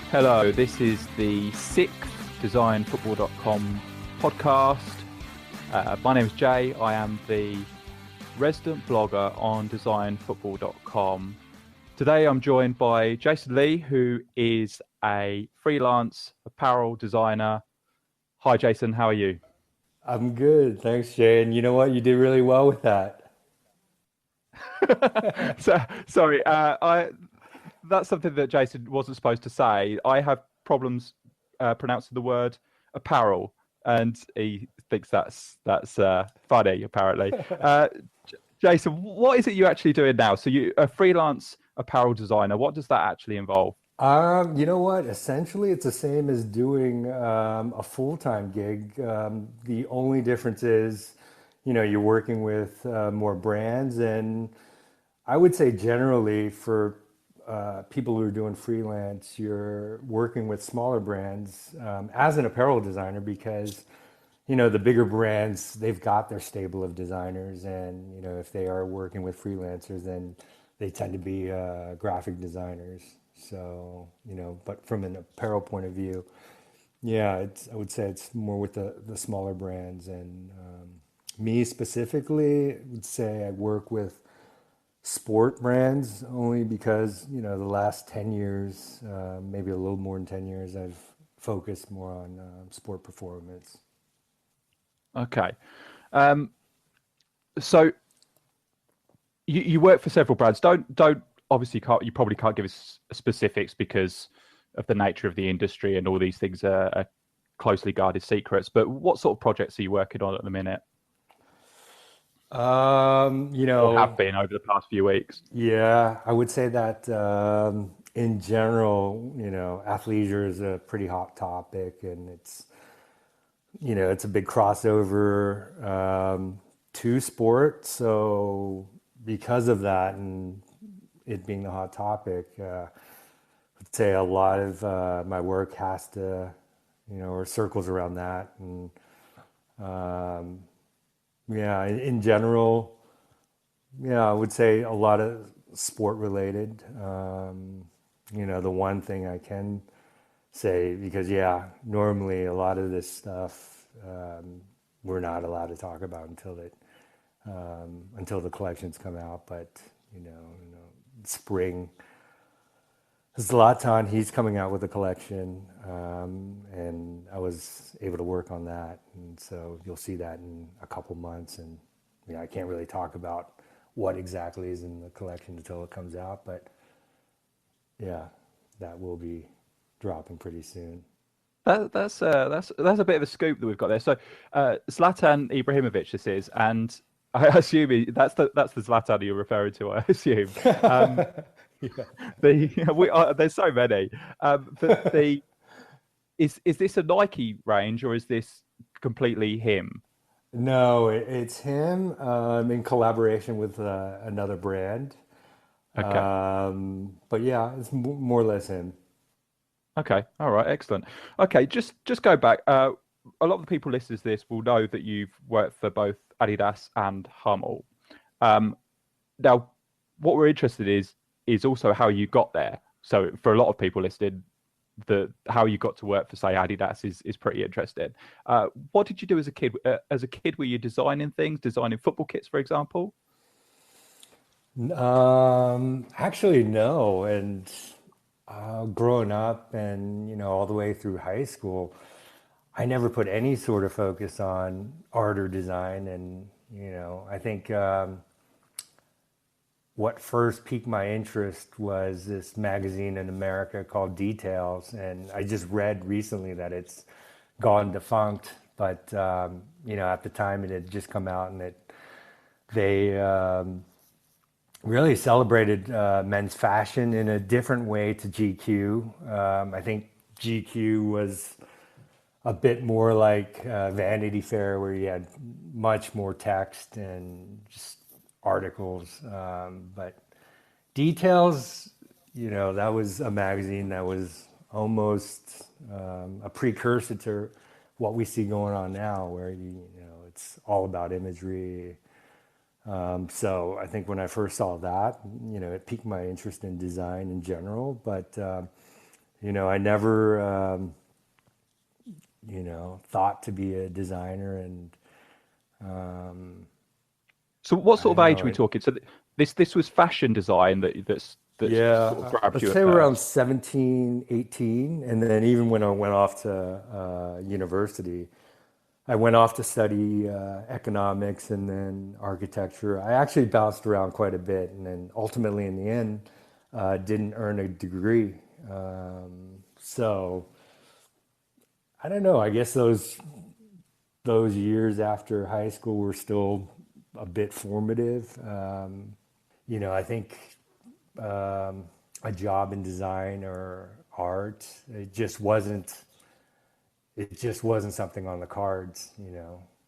Hello, this is the sixth designfootball.com podcast. My name is Jay. I am the resident blogger on designfootball.com. Today I'm joined by Jason Lee, who is a freelance apparel designer. Hi, Jason. How are you? I'm good, thanks, Jay. And you know what? You did really well with that. So, sorry, I that's something that Jason wasn't supposed to say. I have problems pronouncing the word apparel, and he thinks that's funny. Apparently, Jason, what is it you're actually doing now? So you a freelance apparel designer. What does that actually involve? You know what? Essentially, it's the same as doing a full-time gig. The only difference is, you're working with more brands, and I would say generally for people who are doing freelance, you're working with smaller brands as an apparel designer because, the bigger brands, they've got their stable of designers, and if they are working with freelancers, then they tend to be graphic designers. So, but from an apparel point of view, yeah, I would say it's more with the smaller brands. And me specifically, I would say I work with sport brands only because, the last 10 years, maybe a little more than 10 years, I've focused more on sport performance. Okay, um, so you work for several brands. Don't obviously can't you probably can't give us specifics because of the nature of the industry and all these things are closely guarded secrets. But what sort of projects are you working on at the minute, Um, you or have know, been over the past few weeks? yeah, I would say that in general, athleisure is a pretty hot topic, and it's a big crossover to sport. So because of that, and it being the hot topic, I'd say a lot of my work has to, or circles around that. And yeah, in general, yeah, I would say a lot of sport related. The one thing I can say, because yeah, normally a lot of this stuff we're not allowed to talk about until the collections come out. But spring, Zlatan, he's coming out with a collection, and I was able to work on that, and so you'll see that in a couple months. And I can't really talk about what exactly is in the collection until it comes out, but yeah, that will be dropping pretty soon. That's a bit of a scoop that we've got there. So Zlatan Ibrahimovic, this is, and I assume that's the Zlatan you're referring to. I assume. Yeah. There's so many. But is this a Nike range or is this completely him? No, it's him in collaboration with another brand. Okay. But yeah, it's more or less him. Okay. All right. Excellent. Okay. Just go back. A lot of the people listening to this will know that you've worked for both Adidas and Hummel. Um, Now, what we're interested in is also how you got there. So for a lot of people listening, the how you got to work for say Adidas is pretty interesting. What did you do as a kid? As a kid, were you designing things, designing football kits, for example? Actually, no. And growing up and, all the way through high school, I never put any sort of focus on art or design. And, I think what first piqued my interest was this magazine in America called Details. And I just read recently that it's gone defunct. But, at the time it had just come out, and they really celebrated men's fashion in a different way to GQ. I think GQ was a bit more like Vanity Fair, where you had much more text and just articles. But Details, that was a magazine that was almost a precursor to what we see going on now, where it's all about imagery. So I think when I first saw that, it piqued my interest in design in general. But I never, thought to be a designer, and So what I sort don't of age know. are we talking? So this was fashion design that's sort of Yeah, grabbed let's you at say around first. 17, 18. And then even when I went off to university, I went off to study economics and then architecture. I actually bounced around quite a bit, and then ultimately, in the end, didn't earn a degree. So I don't know. I guess those years after high school were still a bit formative. I think a job in design or art, it just wasn't something on the cards.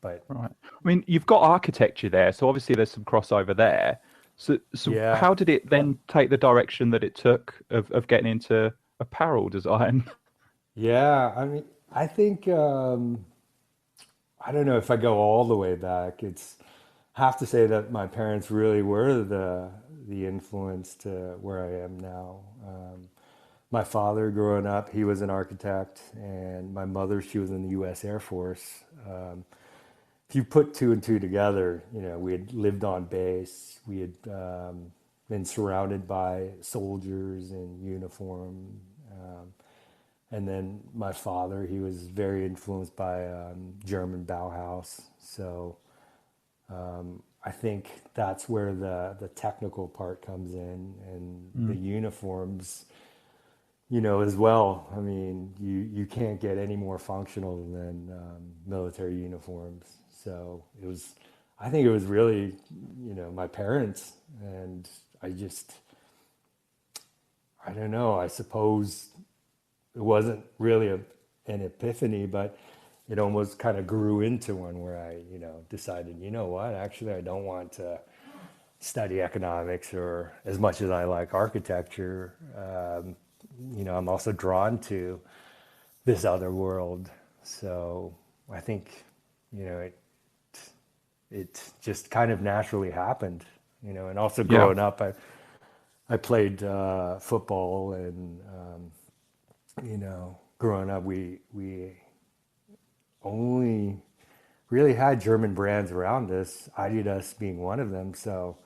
But Right. I mean, you've got architecture there, so obviously there's some crossover there. So yeah, how did it then take the direction that it took of getting into apparel design? yeah. I mean, I think I don't know if I go all the way back. It's have to say that my parents really were the influence to where I am now. My father, growing up, he was an architect, and my mother, she was in the U.S. Air Force. If you put two and two together, we had lived on base. We had been surrounded by soldiers in uniform. Um, and then my father, he was very influenced by German Bauhaus. So I think that's where the technical part comes in, and the Mm. uniforms, as well. I mean, you can't get any more functional than military uniforms. So I think it was really, my parents, and I just, I don't know. I suppose it wasn't really an epiphany, but it almost kind of grew into one where I, decided, what, actually, I don't want to study economics, or as much as I like architecture. I'm also drawn to this other world. So I think, you know, it it just kind of naturally happened. And also Yeah. growing up, I played football, and growing up, we only really had German brands around us, adidas being one of them. So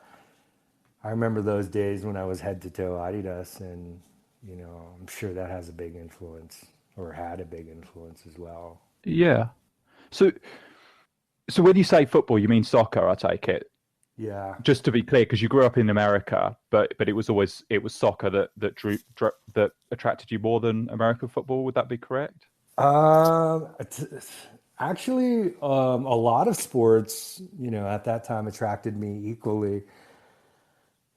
I remember those days when I was head to toe adidas, and I'm sure that has a big influence, or had a big influence as well. Yeah. So so when you say football, you mean soccer, I take it. Yeah. Just to be clear, because you grew up in America, but it was soccer that attracted you more than American football. Would that be correct? Actually, a lot of sports, at that time attracted me equally.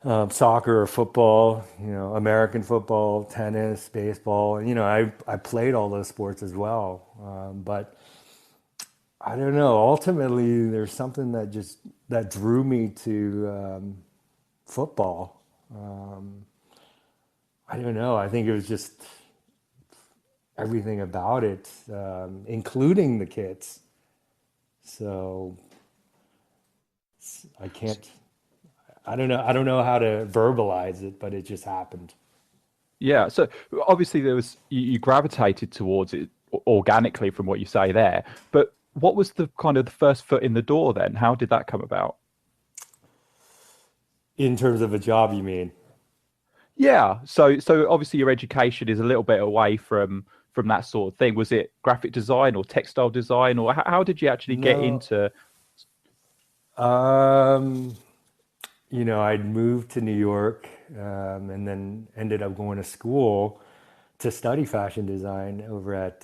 Soccer or football, American football, tennis, baseball. I played all those sports as well. But I don't know. Ultimately, there's something that drew me to football. I don't know. I think it was just everything about it, including the kits. So I can't. I don't know. I don't know how to verbalize it, but it just happened. Yeah. So obviously you gravitated towards it organically from what you say there. But what was the kind of the first foot in the door then? How did that come about? In terms of a job, you mean? Yeah. So obviously your education is a little bit away from that sort of thing. Was it graphic design or textile design, or how did you actually get No. into? Um, I'd moved to New York, and then ended up going to school to study fashion design over at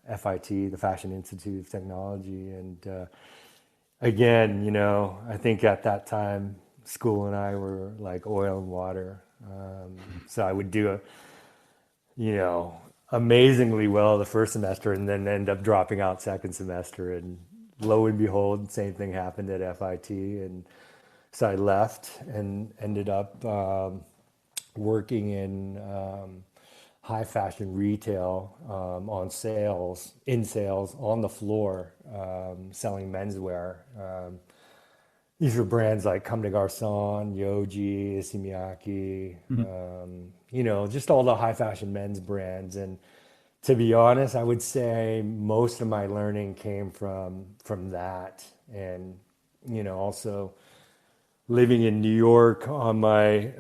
FIT, the Fashion Institute of Technology. And again, I think at that time, school and I were like oil and water. So I would do you know, amazingly well the first semester, and then end up dropping out second semester. And lo and behold, same thing happened at FIT. And so I left and ended up working in high fashion retail, in sales on the floor, selling menswear. These were brands like Comme des Garçons, Yoji, Issey Miyake, Mhm. just all the high fashion men's brands. And to be honest, I would say most of my learning came from that. And, also living in New York on my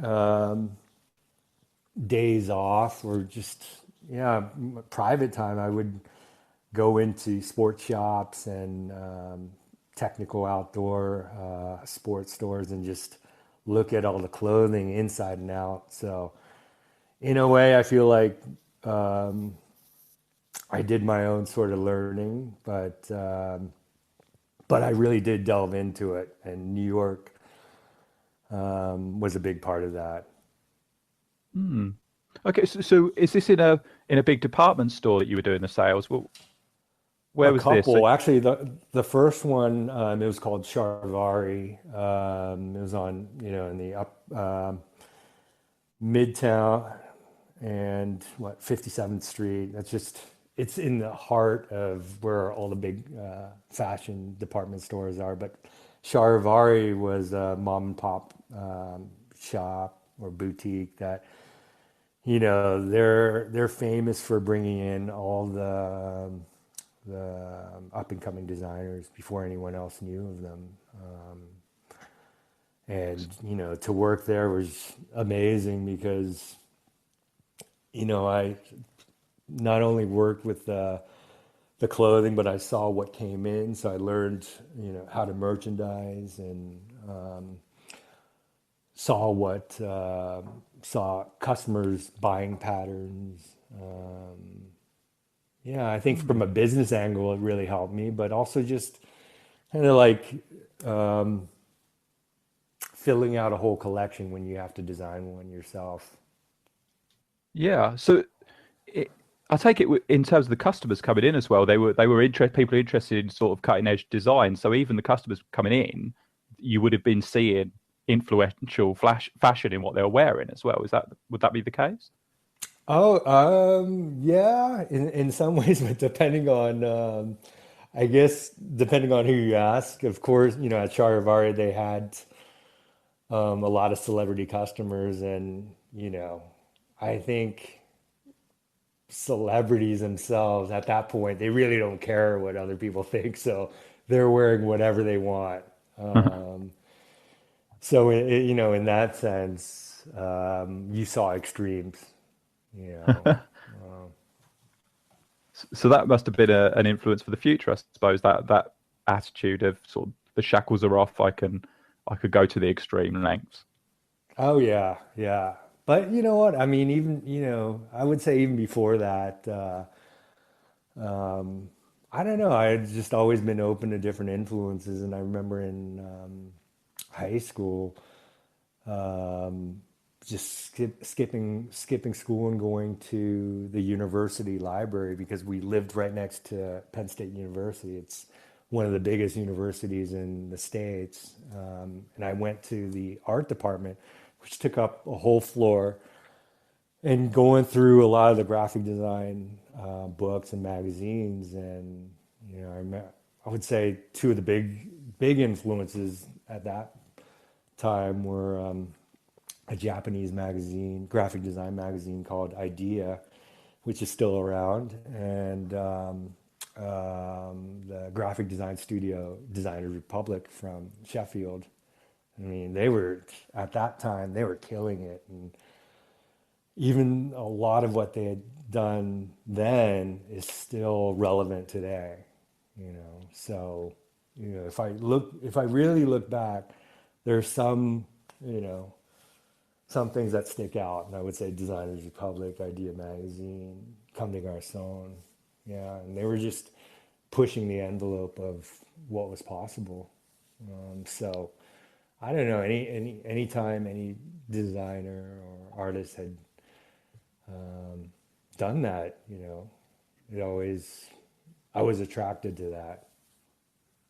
days off or just, yeah, private time, I would go into sports shops and technical outdoor sports stores and just look at all the clothing inside and out. So in a way, I feel like I did my own sort of learning, but I really did delve into it, and New York was a big part of that. Hmm. Okay, so is this in a big department store that you were doing the sales? Well, A where was this? So, couple, actually, the first one it was called Charivari. It was on in the up Midtown and what 57th Street. It's in the heart of where all the big fashion department stores are. But Charivari was a mom and pop shop or boutique that they're famous for bringing in all the up and coming designers before anyone else knew of them. And to work there was amazing because I not only worked with the clothing, but I saw what came in. So I learned, how to merchandise and saw customers' buying patterns. Yeah, I think from a business angle, it really helped me, but also just kind of like um, filling out a whole collection when you have to design one yourself. yeah. So it, I take it in terms of the customers coming in as well. They were people interested in sort of cutting edge design. So even the customers coming in, you would have been seeing influential fashion in what they were wearing as well. Is that would that be the case? Oh, yeah, in some ways, but I guess depending on who you ask, of course, at Charivari they had a lot of celebrity customers, and I think celebrities themselves at that point they really don't care what other people think, so they're wearing whatever they want. Um, so, in that sense, you saw extremes, you know. So that must have been an influence for the future, I suppose. That attitude of sort of the shackles are off. I could go to the extreme lengths. Oh yeah, yeah. But you know what? I mean, even I would say even before that, I don't know. I had just always been open to different influences, and I remember in high school, um, just skipping school and going to the university library because we lived right next to Penn State University. It's one of the biggest universities in the States. And I went to the art department, which took up a whole floor, and going through a lot of the graphic design books and magazines. And I would say two of the big influences at that time were a Japanese magazine, graphic design magazine called Idea, which is still around, and the graphic design studio Designers Republic from Sheffield. I mean, they were at that time they were killing it, and even a lot of what they had done then is still relevant today. So if I really look back, there's you know some things that stick out, and I would say Designers Republic, Idea Magazine, Comme des Garçons, yeah, and they were just pushing the envelope of what was possible. So I don't know, any time any designer or artist had done that, it always I was attracted to that.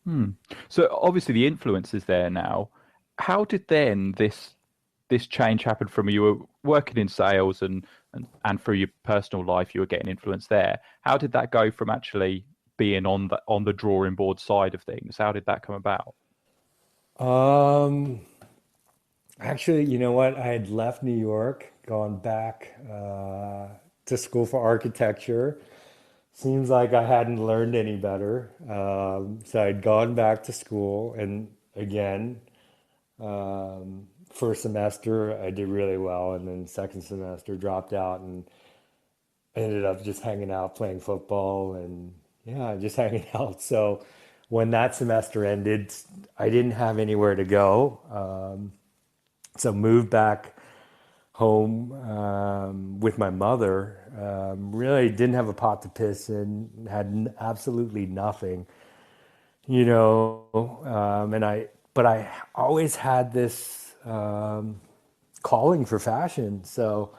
Hmm. So obviously the influence is there now. How did then this change happen from you were working in sales and through your personal life you were getting influence there? How did that go from actually being on the drawing board side of things? How did that come about? Um, Actually, you know what? I had left New York gone back to school for architecture. Seems like I hadn't learned any better. So I'd gone back to school, and again, first semester I did really well, and then second semester dropped out and ended up just hanging out playing football and yeah, just hanging out. So when that semester ended, I didn't have anywhere to go. So moved back home with my mother. Really didn't have a pot to piss in, had absolutely nothing, but I always had this calling for fashion. So,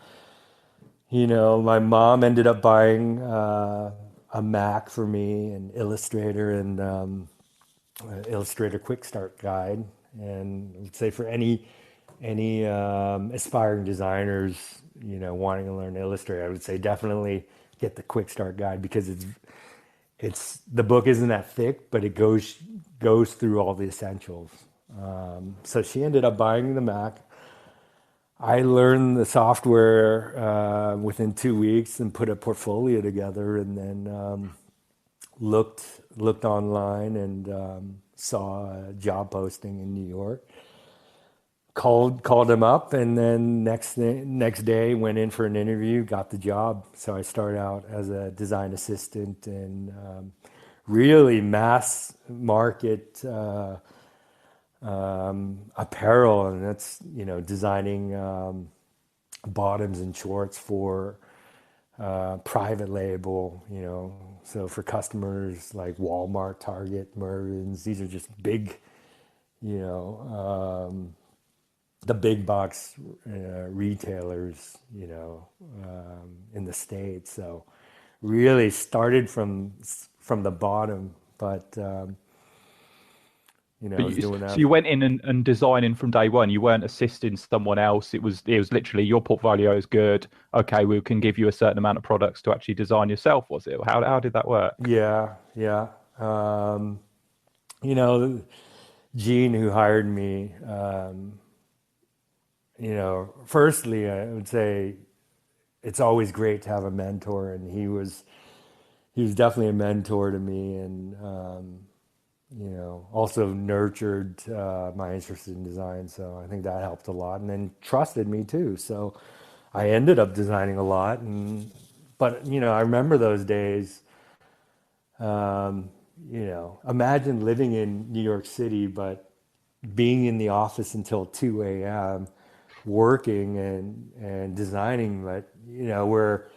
my mom ended up buying a Mac for me, an Illustrator and Illustrator Quick Start Guide. And I would say for any aspiring designers, wanting to learn Illustrator, I would say definitely get the Quick Start Guide because it's the book isn't that thick, but it goes through all the essentials. So she ended up buying the Mac. I learned the software within 2 weeks and put a portfolio together, and then looked online and saw a job posting in New York. Called him up, and then next day went in for an interview, got the job. So I started out as a design assistant and really mass market apparel, and that's designing bottoms and shorts for private label, so for customers like Walmart, Target, Mervyn's. These are just big, you know, the big box retailers, in the States. So really started from the bottom, but I But was doing so that. you went in and designing from day one. You weren't assisting someone else. It was literally your portfolio is good. Okay, we can give you a certain amount of products to actually design yourself. Was it? How did that work? Yeah, yeah. Um, you know, Gene, who hired me, firstly, I would say it's always great to have a mentor, and he was definitely a mentor to me, and also nurtured my interest in design. So I think that helped a lot, and then trusted me too. So I ended up designing a lot, but I remember those days. Um, Imagine living in New York City, but being in the office until 2 a.m., working and designing. But where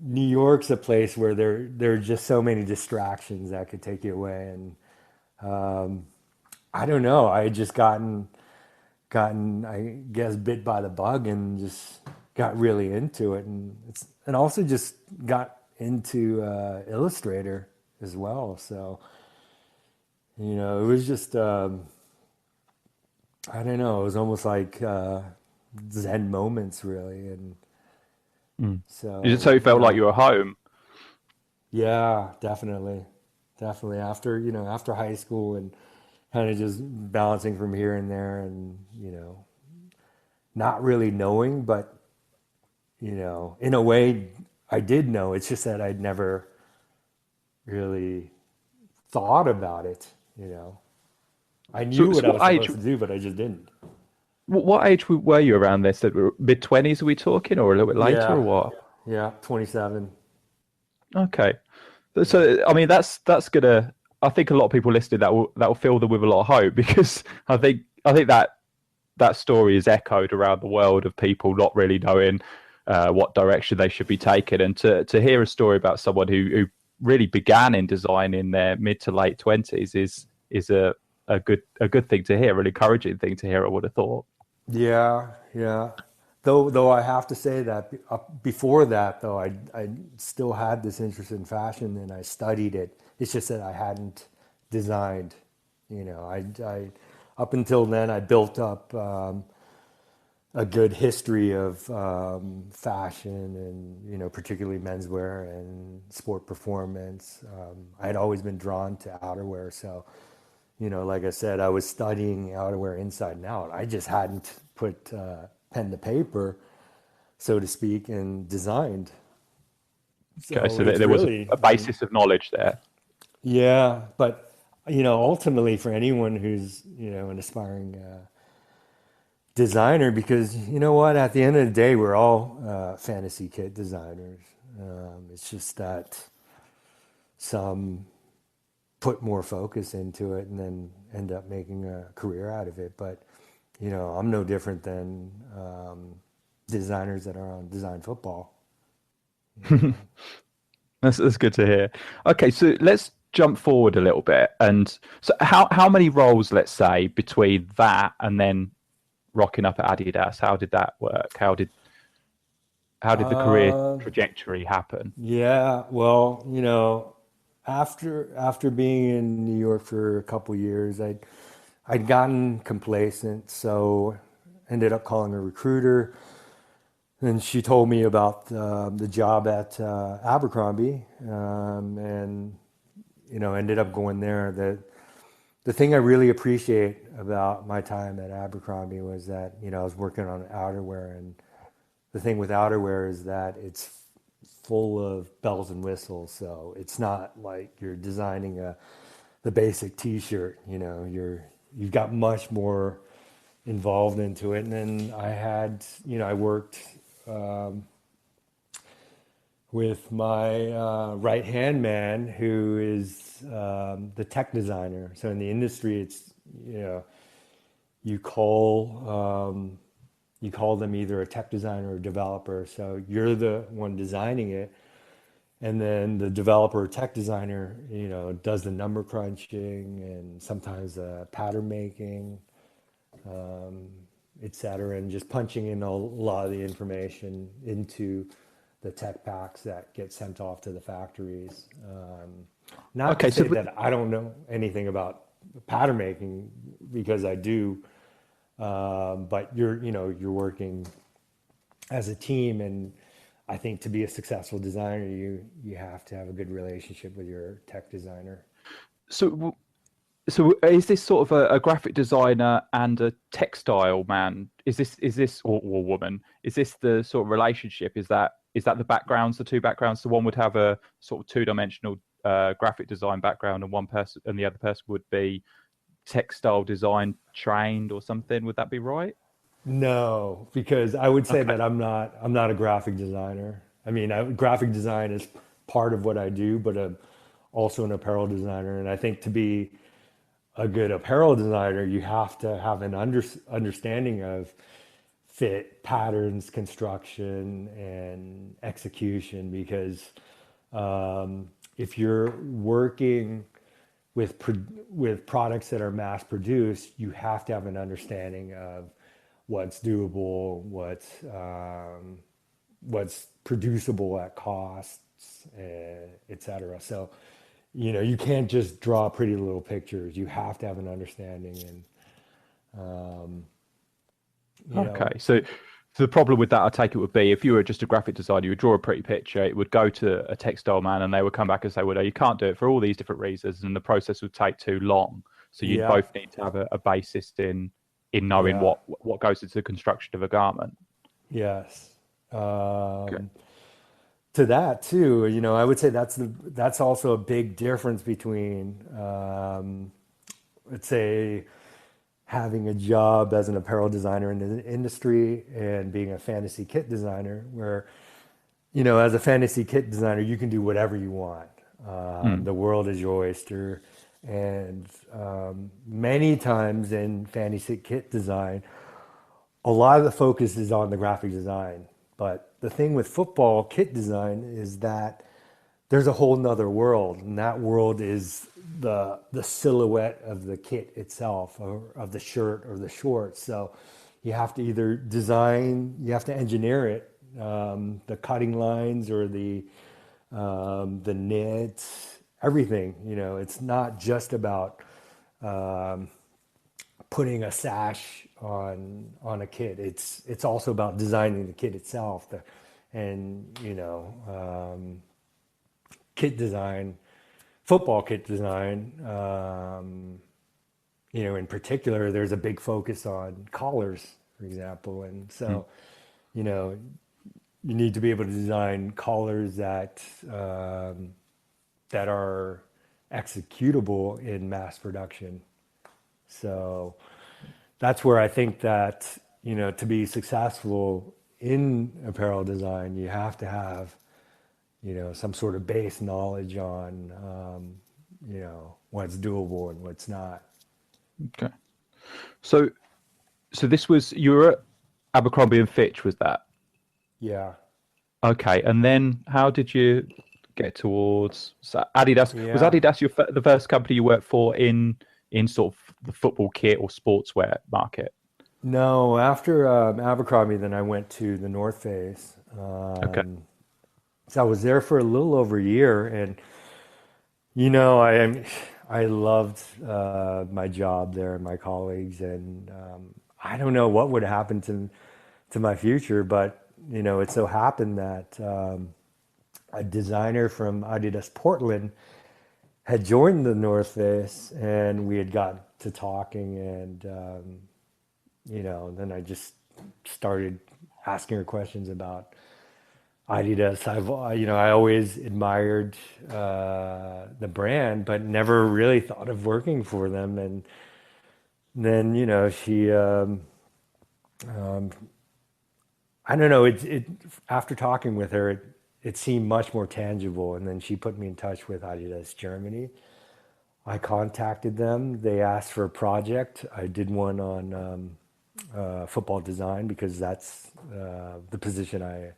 New York's a place where there are just so many distractions that could take you away. And I don't know. I had just gotten I guess bit by the bug and just got really into it, and also just got into Illustrator as well. So it was just I don't know. It was almost like Zen moments, really, and Mm. So so it felt like you were home. yeah, definitely after high school and kind of just balancing from here and there, and not really knowing, but in a way, I did know. It's just that I'd never really thought about it. I So, knew what so I what was age? supposed to do, but I just didn't. What age were you around this? Mid twenties? Are we talking, or a little bit later, or Yeah, what? yeah, 27. Okay. Yeah, So I mean that's gonna. I think a lot of people listening that will fill them with a lot of hope because I think that story is echoed around the world of people not really knowing what direction they should be taking, and to hear a story about someone who really began in design in their mid to late twenties is a good thing to hear, an encouraging thing to hear. I would have thought. yeah, yeah. Though I have to say that before that, though, I still had this interest in fashion and I studied it. It's just that I hadn't designed. I up until then I built up a good history of fashion and particularly menswear and sport performance. I had always been drawn to outerwear, so like I said, I was studying outerwear inside and out. I just hadn't put pen to paper. so to speak, and designed. Okay, So so it's there was really, a basis of knowledge there. yeah, but ultimately for anyone who's an aspiring designer, because you know what, at the end of the day, we're all fantasy kit designers. It's just that some put more focus into it and then end up making a career out of it. But I'm no different than designers that are on design football. You know. That's good to hear. Okay, so let's jump forward a little bit. And so how many roles, let's say, between that and then rocking up at Adidas? How did that work? How did the career Uh, trajectory happen? yeah, well, after being in New York for a couple years, I'd gotten complacent, so ended up calling a recruiter, and she told me about the job at Abercrombie, and ended up going there. The thing I really appreciate about my time at Abercrombie was that I was working on outerwear, and the thing with outerwear is that it's full of bells and whistles. So it's not like you're designing the basic T-shirt. You've got much more involved into it. And then I worked with my right hand man, who is the tech designer. So in the industry, it's you know you call you call them either a tech designer or developer. So you're the one designing it, and then the developer or tech designer, does the number crunching and sometimes pattern making, et cetera, and just punching in a lot of the information into the tech packs that get sent off to the factories. Not to Okay, so say that I don't know anything about pattern making, because I do, but you're working as a team, and I think to be a successful designer, you have to have a good relationship with your tech designer. so so is this sort of a graphic designer and a textile man? Is this or woman? Is this the sort of relationship? Is that the backgrounds, the two backgrounds? So one would have a sort of two-dimensional graphic design background, and one person and the other person would be textile design trained or something. Would that be right? No, because I would say Okay. that I'm not a graphic designer. I mean, graphic design is part of what I do, but I'm also an apparel designer, and I think to be a good apparel designer, you have to have an understanding of fit, patterns, construction, and execution. Because if you're working with products that are mass produced, you have to have an understanding of what's doable, what's producible at costs, et cetera. So, you can't just draw pretty little pictures. You have to have an understanding, and um, you Okay. know, So the problem with that, I take it, would be if you were just a graphic designer, you would draw a pretty picture, it would go to a textile man, and they would come back and say, well, no, you can't do it for all these different reasons, and the process would take too long. So you'd yeah, both need to have a basis in knowing yeah, what goes into the construction of a garment. yes. Okay. Um, to that too, I would say that's also a big difference between, let's say, having a job as an apparel designer in the industry and being a fantasy kit designer, where as a fantasy kit designer, you can do whatever you want. Mm. The world is your oyster. And many times in fantasy kit design, a lot of the focus is on the graphic design. But the thing with football kit design is that there's a whole nother world, and that world is the silhouette of the kit itself, or of the shirt or the shorts. So you have to either you have to engineer it, the cutting lines or the knits, everything. It's not just about putting a sash on a kit. It's also about designing the kit itself, and kit design, football kit design, in particular, there's a big focus on collars, for example. And Mm. so, you know, you need to be able to design collars um, that are executable in mass production. So that's where I think that, to be successful in apparel design, you have to have, some sort of base knowledge on, what's doable and what's not. Okay. So this was you were at Abercrombie and Fitch, was that? Yeah. Okay, and then how did you get towards Adidas? Was Yeah. Adidas the first company you worked for in sort of the football kit or sportswear market? No, after Abercrombie, then I went to the North Face. Okay. So I was there for a little over a year, and I loved my job there and my colleagues, and I don't know what would happen to my future, but it so happened that a designer from Adidas Portland had joined the North Face, and we had got to talking, and then I just started asking her questions about Adidas. I always admired the brand, but never really thought of working for them. And then, she, um, I don't know, after talking with her, it seemed much more tangible. And then she put me in touch with Adidas Germany. I contacted them. They asked for a project. I did one on football design because that's the position I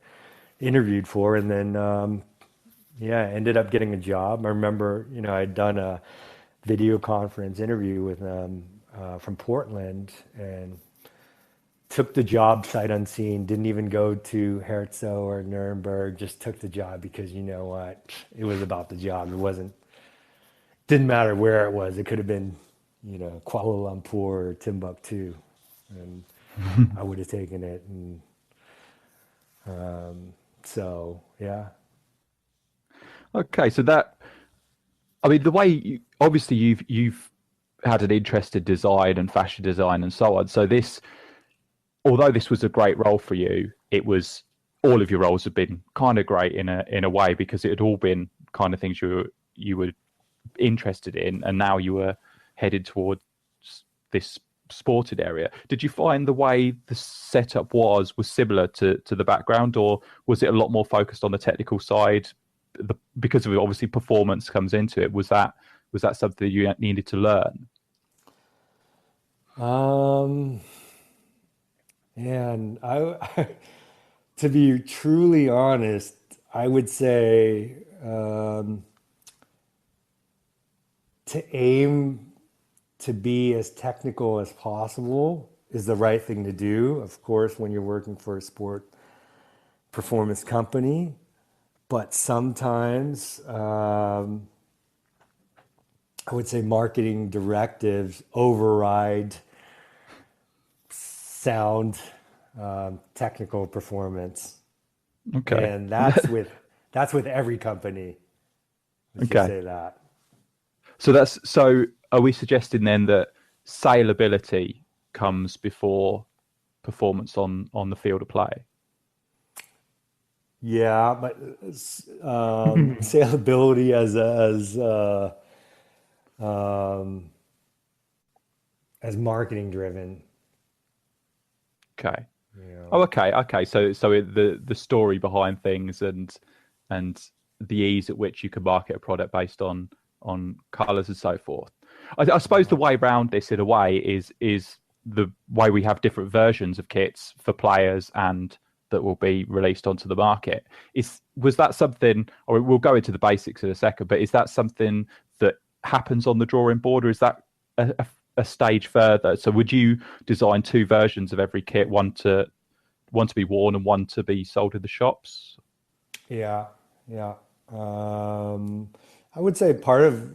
interviewed for. And then, yeah, I ended up getting a job. I remember, I'd done a video conference interview with them from Portland and took the job sight unseen, didn't even go to Herzog or Nuremberg, just took the job because you know what? It was about the job. Didn't matter where it was. It could have been, Kuala Lumpur or Timbuktu. And I would have taken it. And so, yeah. Okay, so that I mean the way obviously you've had an interest in design and fashion design and so on. So this although this was a great role for you, it was all of your roles have been kind of great in a way because it had all been kind of things you were interested in, and now you were headed towards this sported area. Did you find the way the setup was similar to the background, or was it a lot more focused on the technical side? Because of obviously performance comes into it. Was that something that you needed to learn? Um, and to be truly honest, I would say to aim to be as technical as possible is the right thing to do. Of course, when you're working for a sport performance company, but sometimes I would say marketing directives override sound technical performance, Okay. and that's with every company. Let's just Okay. say that. So are we suggesting then that saleability comes before performance on the field of play? Yeah, but saleability um, as marketing driven. Okay. You Oh, know, okay. Okay. The story behind things and the ease at which you can market a product based on colors and so forth. I suppose the yeah. way around this in a way is the way we have different versions of kits for players and that will be released onto the market. Was that something, or we'll go into the basics in a second, but is that something that happens on the drawing board, or is that a stage further? So would you design two versions of every kit, one to be worn and one to be sold in the shops? Yeah, yeah. I would say part of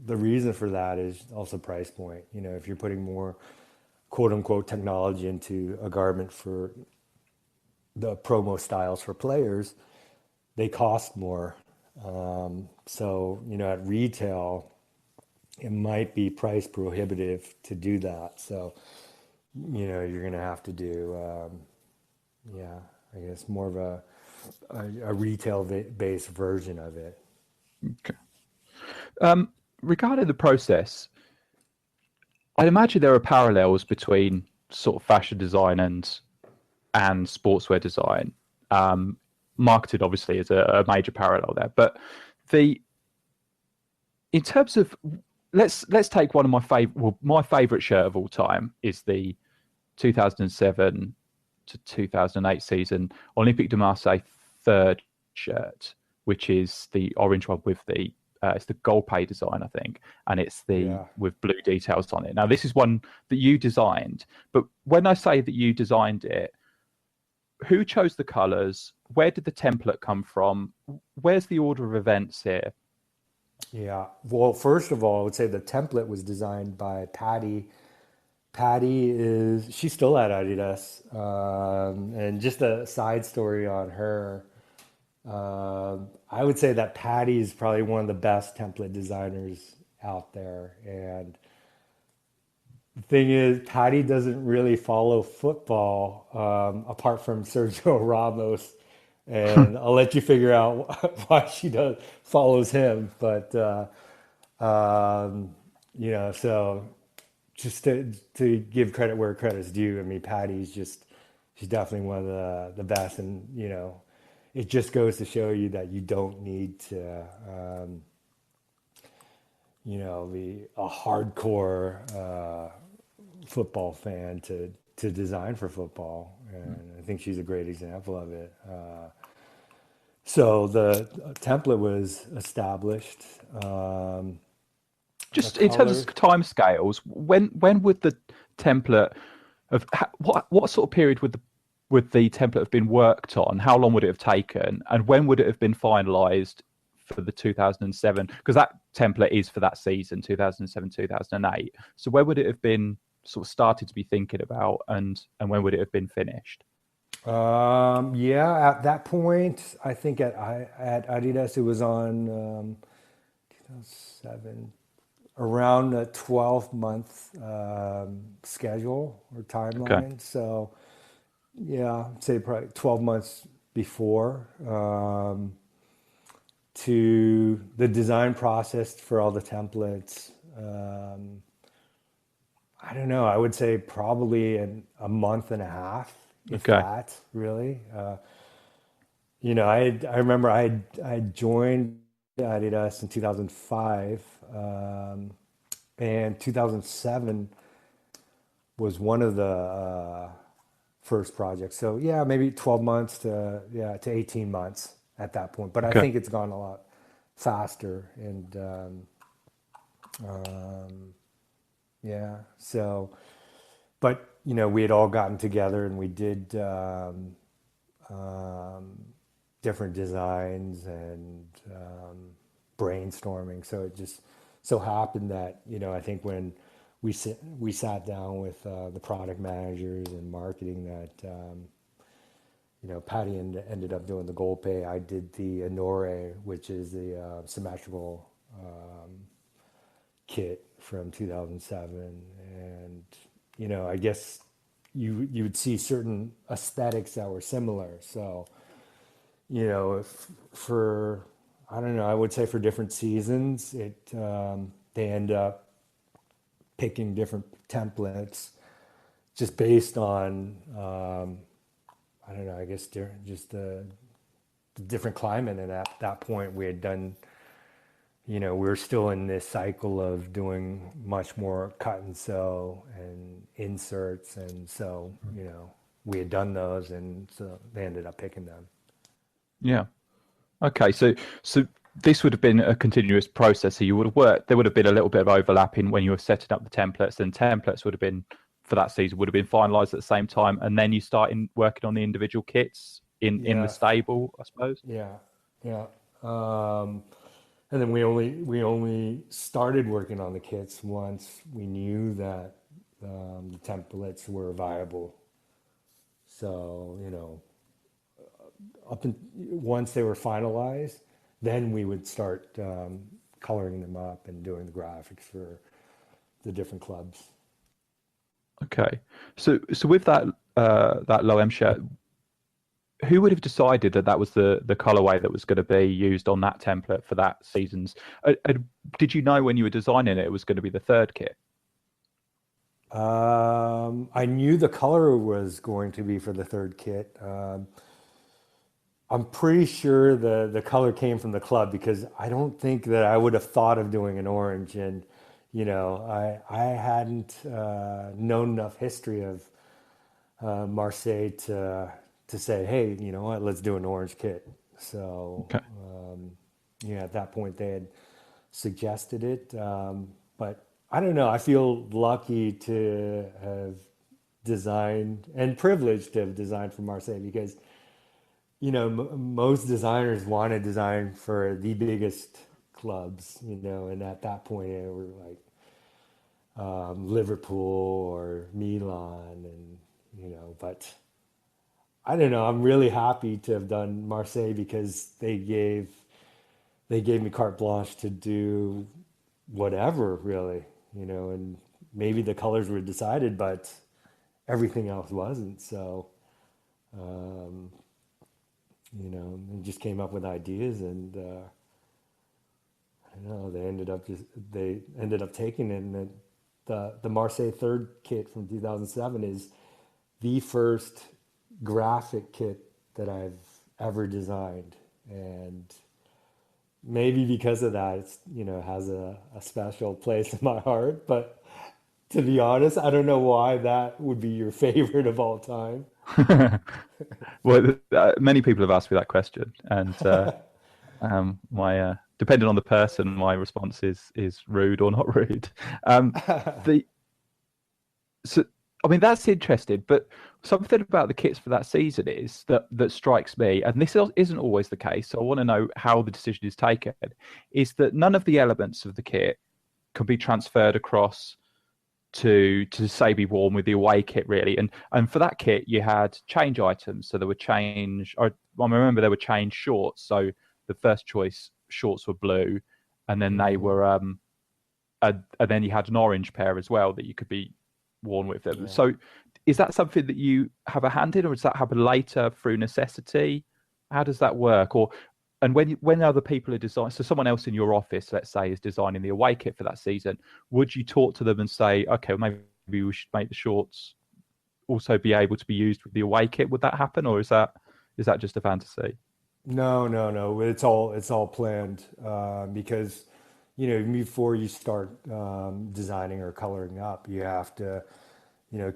the reason for that is also price point. If you're putting more quote unquote technology into a garment for the promo styles for players, they cost more. So, at retail, it might be price prohibitive to do that. So, you're going to have to do, yeah. I guess more of a retail based version of it. Okay. Regarding the process, I imagine there are parallels between sort of fashion design and sportswear design. Um, Marketed obviously is a major parallel there, but the in terms of let's take one of my favorite. Well, my favorite shirt of all time is the 2007 to 2008 season Olympique de Marseille third shirt, which is the orange one with the it's the gold pay design, I think, and it's the Yeah. with blue details on it. Now, this is one that you designed, but when I say that you designed it, who chose the colors? Where did the template come from? Where's the order of events here? Yeah. Well, first of all, I would say the template was designed by Patty. She's still at Adidas. And just a side story on her, I would say that Patty is probably one of the best template designers out there. And the thing is, Patty doesn't really follow football, apart from Sergio Ramos, and I'll let you figure out why she does follows him. But so just to give credit where credit's due, I mean, she's definitely one of the best, and it just goes to show you that you don't need to be a hardcore football fan to design for football, and I think she's a great example of it. So the template was established. The Just in terms color, of timescales, when would the template of what sort of period would the template have been worked on? How long would it have taken, and when would it have been finalised for the 2007? Because that template is for that season, 2007, 2008. So where would it have been sort of started to be thinking about, and when would it have been finished? yeah, at that point, I think at Adidas it was on 2007, around a 12-month schedule or Okay. timeline. So yeah, I'd say probably 12 months before, to the design process for all the templates. I don't know. I would say probably a month and a half, if Okay. that, really. I remember I joined Adidas in 2005, and 2007 was one of the first projects. So yeah, maybe 12 months to 18 months at that point. But I Okay. think it's gone a lot faster, and um, yeah. So, but we had all gotten together and we did different designs and brainstorming. So it just so happened that I think when we sat down with the product managers and marketing, that Patty ended up doing the gold pay. I did the Honore, which is the symmetrical kit from 2007, and I guess you would see certain aesthetics that were similar. So if for I don't know, I would say for different seasons, they end up picking different templates just based on I don't know, I guess just the different climate. And at that point, we had done, we're still in this cycle of doing much more cut and sew and inserts, and so we had done those, and so they ended up picking them. Yeah. Okay. So this would have been a continuous process. So you would have worked. There would have been a little bit of overlapping when you were setting up the templates, and templates would have been for that season would have been finalised at the same time, and then you start working on the individual kits in the Yeah, stable, I suppose. yeah, yeah. And then we only started working on the kits once we knew that the templates were viable. So once they were finalized, then we would start coloring them up and doing the graphics for the different clubs. Okay. So with that low M shirt, who would have decided that that was the colorway that was going to be used on that template for that season's? Did you know when you were designing it was going to be the third kit? I knew the color was going to be for the third kit. I'm pretty sure the color came from the club because I don't think that I would have thought of doing an orange. And, I hadn't known enough history of Marseille to say, hey, you know what, let's do an orange kit. So, Okay. at that point they had suggested it. But I don't know. I feel lucky to have designed and privileged to have designed for Marseille because most designers want to design for the biggest clubs, and at that point they were like Liverpool or Milan, and but I don't know. I'm really happy to have done Marseille because they gave me carte blanche to do whatever, really, and maybe the colors were decided, but everything else wasn't. So, um, and just came up with ideas, and I don't know, they ended up taking it, and the Marseille third kit from 2007 is the first graphic kit that I've ever designed, and maybe because of that, it's has a special place in my heart. But to be honest, I don't know why that would be your favorite of all time. Well, many people have asked me that question, and my depending on the person, my response is rude or not rude. The So, I mean, that's interesting, but something about the kits for that season is that strikes me, and this isn't always the case. So I want to know how the decision is taken. Is that none of the elements of the kit can be transferred across to say be worn with the away kit, really. And for that kit, you had change items. So there were change. I remember there were change shorts. So the first choice shorts were blue, and then they Hmm. were and then you had an orange pair as well that you could be worn with them. Yeah. So is that something that you have a hand in, or does that happen later through necessity? How does that work? Or and when other people are designing, so someone else in your office, let's say, is designing the away kit for that season, would you talk to them and say, okay, well, maybe we should make the shorts also be able to be used with the away kit? Would that happen, or is that just a fantasy? No, no, no. It's all planned because before you start designing or coloring up, you have to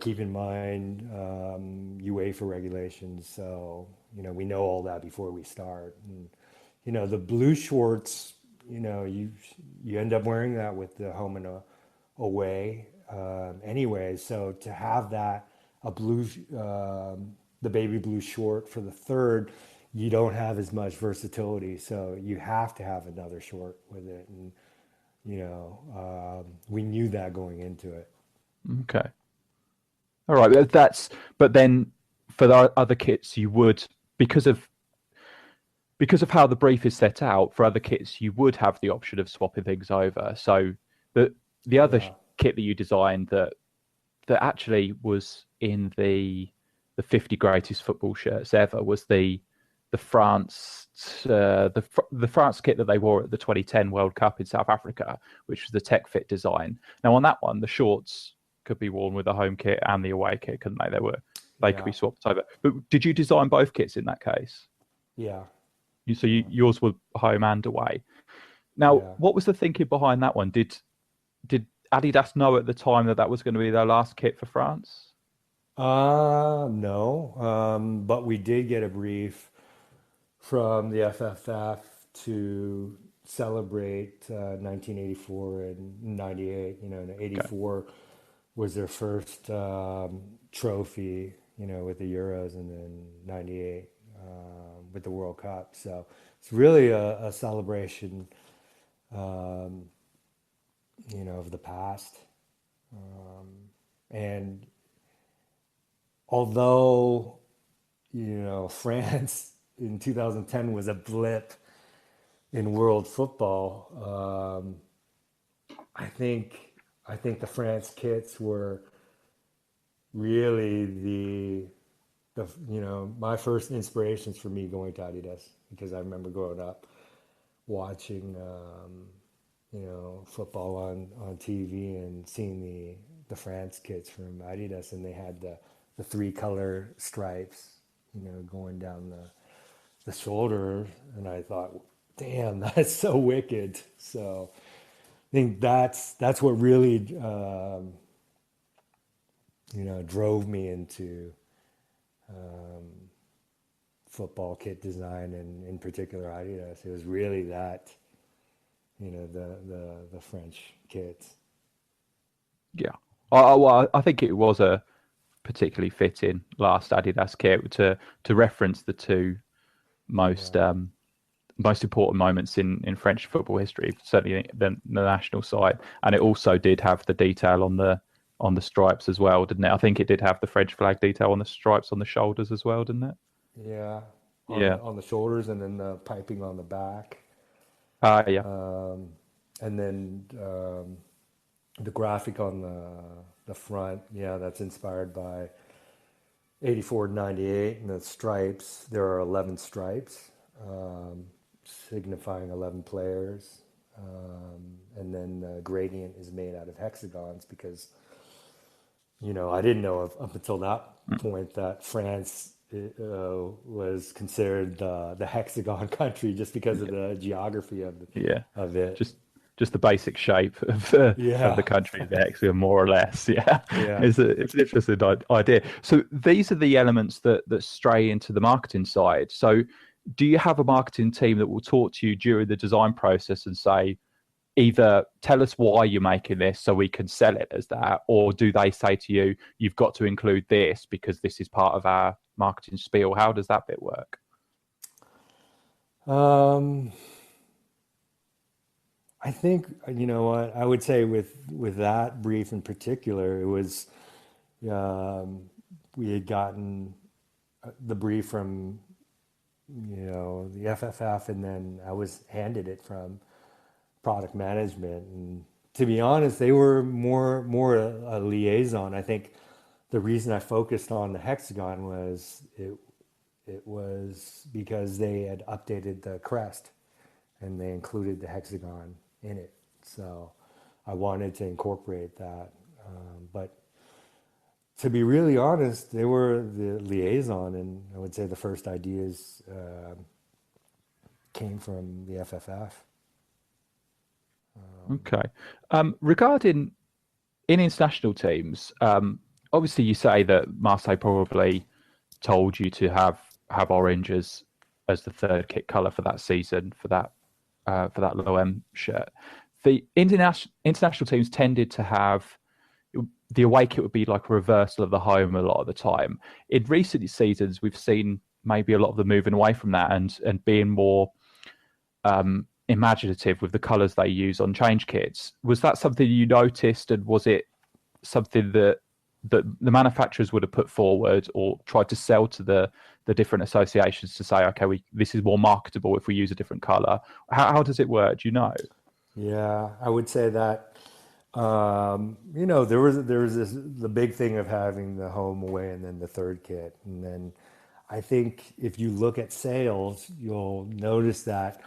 keep in mind UEFA regulations. So we know all that before we start. And the blue shorts, you end up wearing that with the home and away anyway. So to have that a blue the baby blue short for the third, you don't have as much versatility. So you have to have another short with it, and we knew that going into it. Okay, all right. But then for the other kits, you would because of how the brief is set out for other kits, you would have the option of swapping things over. So the the other Yeah, kit that you designed that actually was in the 50 greatest football shirts ever was the France the France kit that they wore at the 2010 World Cup in South Africa, which was the Tech Fit design. Now on that one, the shorts could be worn with the home kit and the away kit, couldn't they? They could yeah, be swapped over. But did you design both kits in that case? yeah, Yours were home and away. Now, yeah. what was the thinking behind that one? Did Adidas know at the time that that was going to be their last kit for France? No, but we did get a brief from the FFF to celebrate 1984 and 98. And Okay. 84 was their first trophy, with the Euros, and then 98 with the World Cup. So it's really a celebration, um, of the past. And although, France in 2010 was a blip in world football, I think the France kits were really my first inspirations for me going to Adidas, because I remember growing up watching football on TV and seeing the France kits from Adidas, and they had the three color stripes, going down the shoulder, and I thought, damn, that's so wicked. So I think that's what really drove me into football kit design, and in particular Adidas. It was really that, the French kits. Yeah. Well, I think it was a particularly fitting last Adidas kit to reference the two most Yeah, most important moments in French football history, certainly the national side, and it also did have the detail on the stripes as well, didn't it? I think it did have the French flag detail on the stripes on the shoulders as well, didn't it? yeah, on Yeah. the shoulders, and then the piping on the back, Yeah. and then the graphic on the front. Yeah, that's inspired by 84 to 98, and the stripes. There are 11 stripes, um, signifying 11 players. And then the gradient is made out of hexagons, because I didn't know up until that point that France was considered the hexagon country, just because of the geography Yeah. of it. Just just the basic shape of the Yeah, country, the hexagon, more or less. Yeah, yeah. it's an interesting idea. So these are the elements that stray into the marketing side. So do you have a marketing team that will talk to you during the design process and say, either tell us why you're making this so we can sell it as that, or do they say to you, you've got to include this because this is part of our marketing spiel? How does that bit work? Um, I think, what I would say with that brief in particular, it was, um, we had gotten the brief from the FFF, and then I was handed it from product management. And to be honest, they were more a liaison. I think the reason I focused on the hexagon was it was because they had updated the crest, and they included the hexagon in it. So I wanted to incorporate that. But to be really honest, they were the liaison, and I would say the first ideas came from the FFF. Okay. Regarding in international teams, obviously you say that Marseille probably told you to have orange as the third kit color for that season for that low M shirt. The international teams tended to have the away kit would be like a reversal of the home a lot of the time. In recent seasons, we've seen maybe a lot of them moving away from that and being more imaginative with the colors they use on change kits. Was that something you noticed, and was it something that the manufacturers would have put forward or tried to sell to the different associations to say, okay, this is more marketable if we use a different color? How does it work? Do you know? Yeah, I would say that there was the big thing of having the home, away, and then the third kit. And then I think if you look at sales, you'll notice that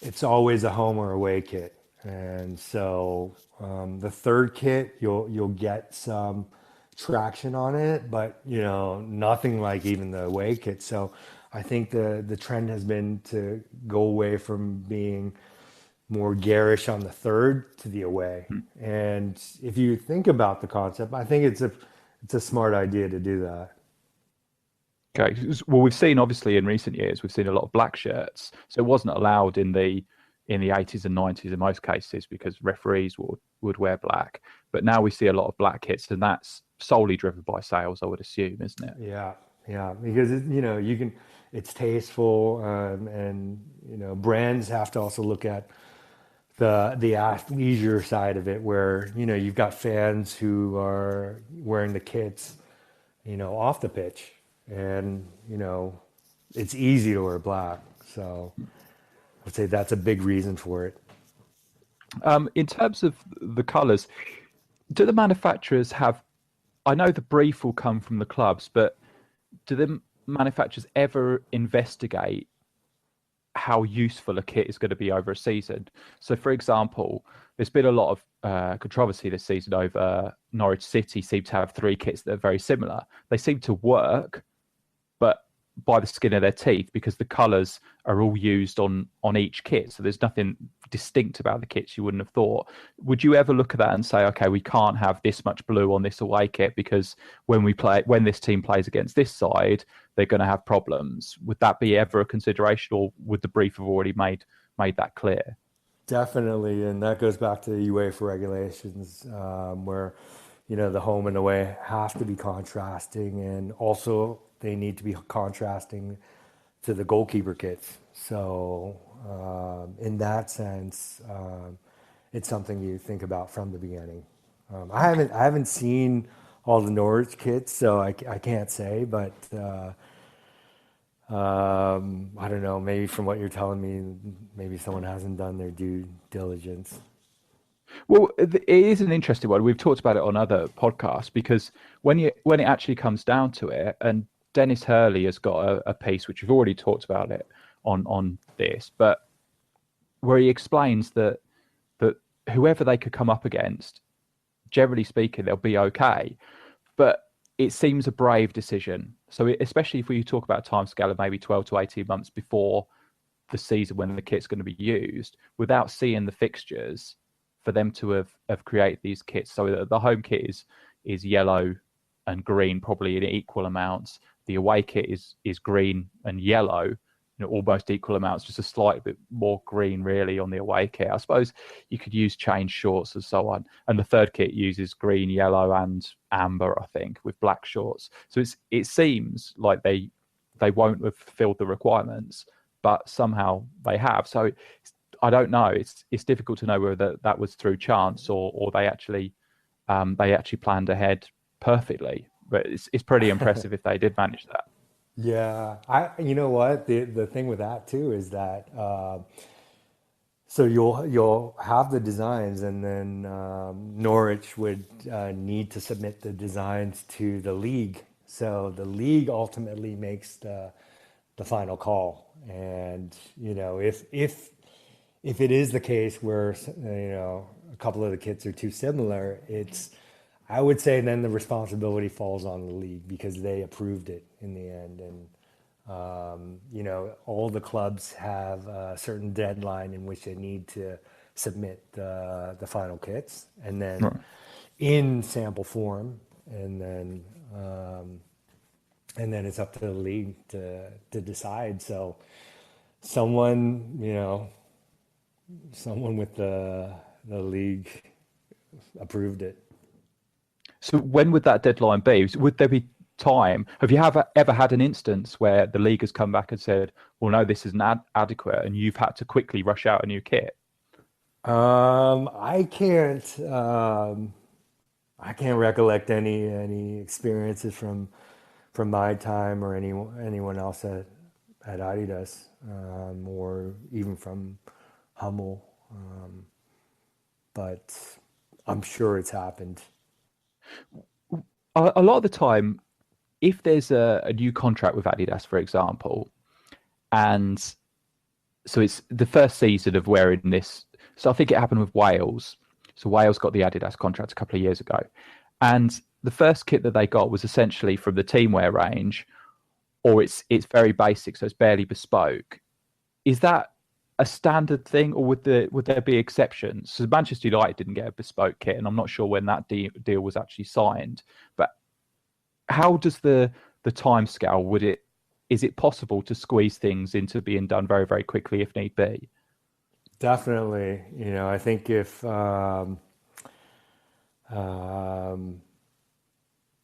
it's always a home or away kit. And so the third kit, you'll get some traction on it, but nothing like even the away kit. So I think the trend has been to go away from being more garish on the third to the away. And if you think about the concept, I think it's a smart idea to do that. Okay. Well, we've seen obviously in recent years, we've seen a lot of black shirts. So it wasn't allowed in the 80s and 90s in most cases because referees would wear black. But now we see a lot of black kits, and that's solely driven by sales, I would assume, isn't it? Yeah, yeah, because it's tasteful, and brands have to also look at the athleisure side of it, where you've got fans who are wearing the kits, off the pitch, and it's easy to wear black. So I would say that's a big reason for it. In terms of the colours, do the manufacturers have? I know the brief will come from the clubs, but do the manufacturers ever investigate how useful a kit is going to be over a season? So, for example, there's been a lot of controversy this season over Norwich City seem to have three kits that are very similar. They seem to work, but by the skin of their teeth because the colours are all used on each kit. So there's nothing distinct about the kits you wouldn't have thought. Would you ever look at that and say, okay, we can't have this much blue on this away kit because when this team plays against this side, they're going to have problems? Would that be ever a consideration, or would the brief have already made that clear? Definitely, and that goes back to the UEFA regulations, where the home and away have to be contrasting, and also they need to be contrasting to the goalkeeper kits. So, in that sense, it's something you think about from the beginning. I haven't seen all the Norwich kits, so I can't say, but I don't know. Maybe from what you're telling me, maybe someone hasn't done their due diligence. Well, it is an interesting one. We've talked about it on other podcasts because when it actually comes down to it, and Dennis Hurley has got a piece which we've already talked about it on this, but where he explains that whoever they could come up against, generally speaking, they'll be okay. But it seems a brave decision. So especially if we talk about a timescale of maybe 12 to 18 months before the season when the kit's going to be used, without seeing the fixtures, for them to have created these kits. So the home kit is yellow and green, probably in equal amounts. The away kit is green and yellow, almost equal amounts, just a slight bit more green really on the away kit. I suppose you could use change shorts and so on. And the third kit uses green, yellow, and amber, I think, with black shorts. So it seems like they won't have fulfilled the requirements, but somehow they have. So I don't know. It's difficult to know whether that was through chance or they actually planned ahead perfectly. But it's pretty impressive if they did manage that. Yeah, you know what? The thing with that too is that so you'll have the designs, and then Norwich would need to submit the designs to the league. So the league ultimately makes the final call. And if it is the case where a couple of the kits are too similar, I would say then the responsibility falls on the league because they approved it in the end. And all the clubs have a certain deadline in which they need to submit the final kits, and then Right. in sample form, and then it's up to the league to decide. So someone someone with the league approved it. So when would that deadline be? Would there be time? Have you ever had an instance where the league has come back and said, "Well, no, this isn't adequate," and you've had to quickly rush out a new kit? I can't. I can't recollect any experiences from my time or anyone else at Adidas, or even from Hummel. But I'm sure it's happened. A lot of the time, if there's a new contract with Adidas, for example, and so it's the first season of wearing this. So I think it happened with Wales. So Wales got the Adidas contract a couple of years ago, and the first kit that they got was essentially from the teamwear range, or it's very basic, so it's barely bespoke. Is that a standard thing, or would there be exceptions? So Manchester United didn't get a bespoke kit, and I'm not sure when that deal was actually signed. But how does the time scale? Is it possible to squeeze things into being done very, very quickly if need be? Definitely. I think um,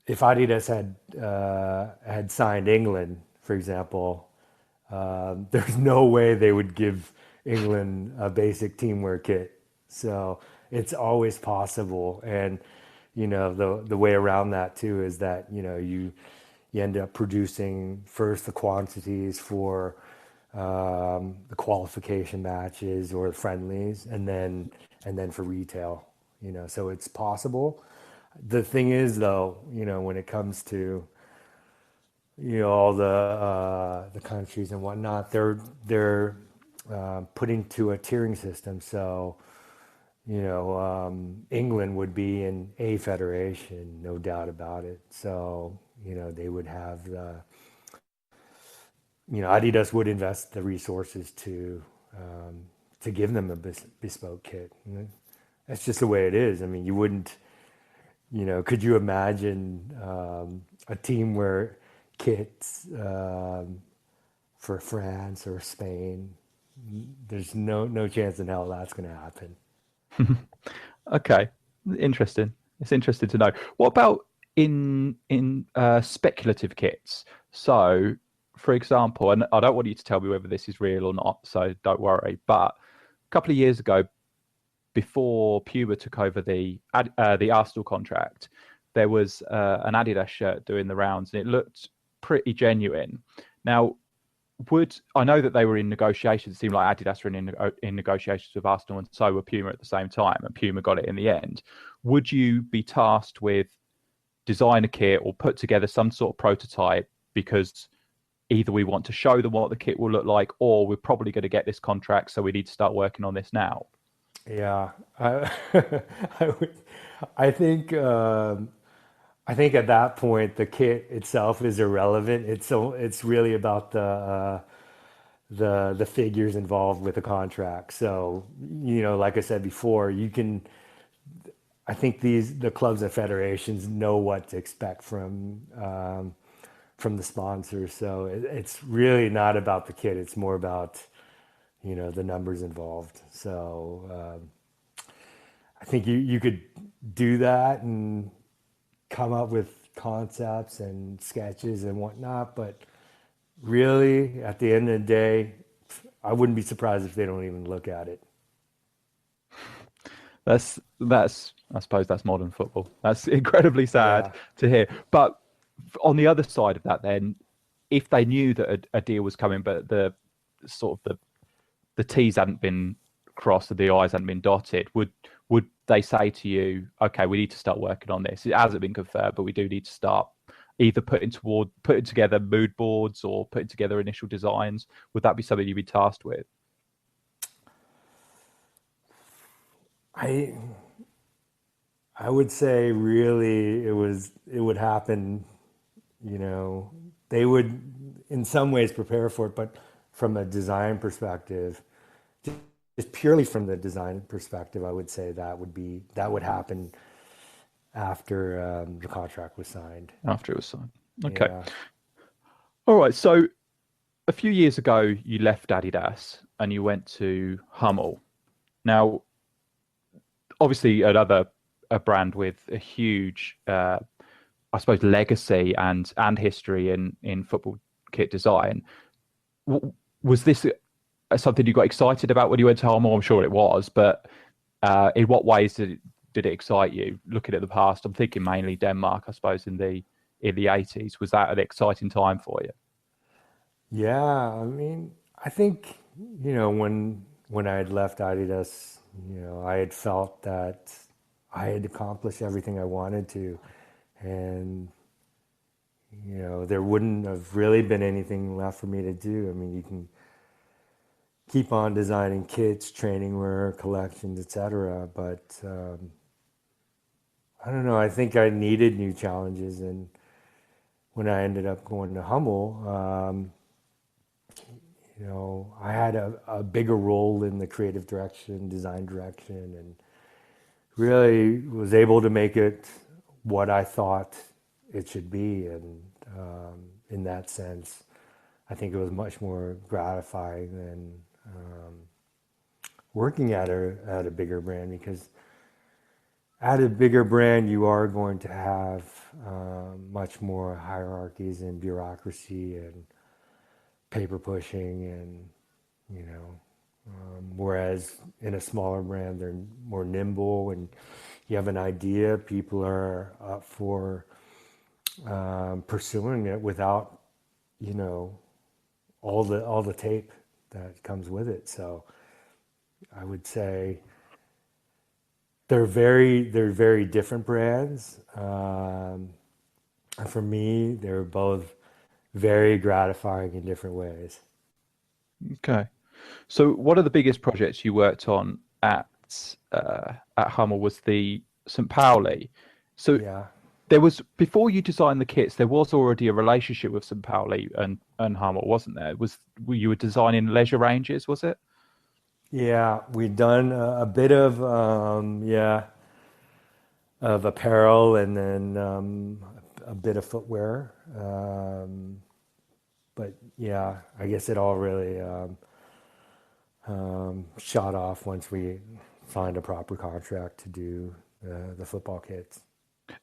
if Adidas had signed England, for example, there's no way they would give England a basic teamwear kit. So it's always possible. And the way around that too is that you end up producing first the quantities for the qualification matches or the friendlies, and then for retail. So it's possible. The thing is, though, when it comes to all the countries and whatnot, they're putting to a tiering system. So England would be in a federation, no doubt about it. So they would have Adidas would invest the resources to give them a bespoke kit. That's just the way it is. I mean, you wouldn't, could you imagine a team where kits for France or Spain? There's no chance in hell that's going to happen. Okay, interesting. It's interesting to know. What about in speculative kits? So, for example, and I don't want you to tell me whether this is real or not, so don't worry. But a couple of years ago, before Puma took over the Arsenal contract, there was an Adidas shirt doing the rounds, and it looked pretty genuine. Now, would I know that they were in negotiations? It seemed like Adidas were in negotiations with Arsenal, and so were Puma at the same time, and Puma got it in the end. Would you be tasked with design a kit or put together some sort of prototype because either we want to show them what the kit will look like, or we're probably going to get this contract, so we need to start working on this now? Yeah, I would, I think I think at that point the kit itself is irrelevant. It's really about the figures involved with the contract. So like I said before, you can. I think the clubs and federations know what to expect from the sponsors. So it's really not about the kit. It's more about the numbers involved. So I think you could do that and come up with concepts and sketches and whatnot. But really, at the end of the day, I wouldn't be surprised if they don't even look at it. That's I suppose that's modern football. That's incredibly sad Yeah. to hear. But on the other side of that, then, if they knew that a deal was coming, but the sort of the T's hadn't been crossed and the I's hadn't been dotted, would they say to you, okay, we need to start working on this? It hasn't been confirmed, but we do need to start either putting together mood boards or putting together initial designs. Would that be something you'd be tasked with? I I would say really it would happen, you know, they would in some ways prepare for it, but from a design perspective, just purely from the design perspective, I would say that would happen after the contract was signed. After it was signed. Okay. Yeah. All right. So a few years ago, you left Adidas and you went to Hummel. Now, obviously, another a brand with a huge, I suppose, legacy and history in football kit design. Was this something you got excited about when you went to Hummel? I'm sure it was, but in what ways did it excite you? Looking at the past, I'm thinking mainly Denmark, I suppose, in the 80s. Was that an exciting time for you? Yeah, I mean, I think, when I had left Adidas, I had felt that I had accomplished everything I wanted to, and there wouldn't have really been anything left for me to do. I mean, you can keep on designing kits, training wear, collections, etc. But I don't know. I think I needed new challenges, and when I ended up going to Hummel, I had a bigger role in the creative direction, design direction, and really was able to make it what I thought it should be. And in that sense, I think it was much more gratifying than working at a bigger brand, because at a bigger brand you are going to have much more hierarchies and bureaucracy and paper pushing, and whereas in a smaller brand they're more nimble, and you have an idea, people are up for pursuing it without you know all the tape that comes with it. So I would say they're very different brands. And for me, they're both very gratifying in different ways. Okay. So one of the biggest projects you worked on at Hummel was the St. Pauli. So Yeah. there was before you designed the kits, there was already a relationship with St. Pauli and Hummel, wasn't there? You were designing leisure ranges, was it? Yeah, we've done a bit of of apparel and then a bit of footwear. But yeah, I guess it all really shot off once we signed a proper contract to do the football kits.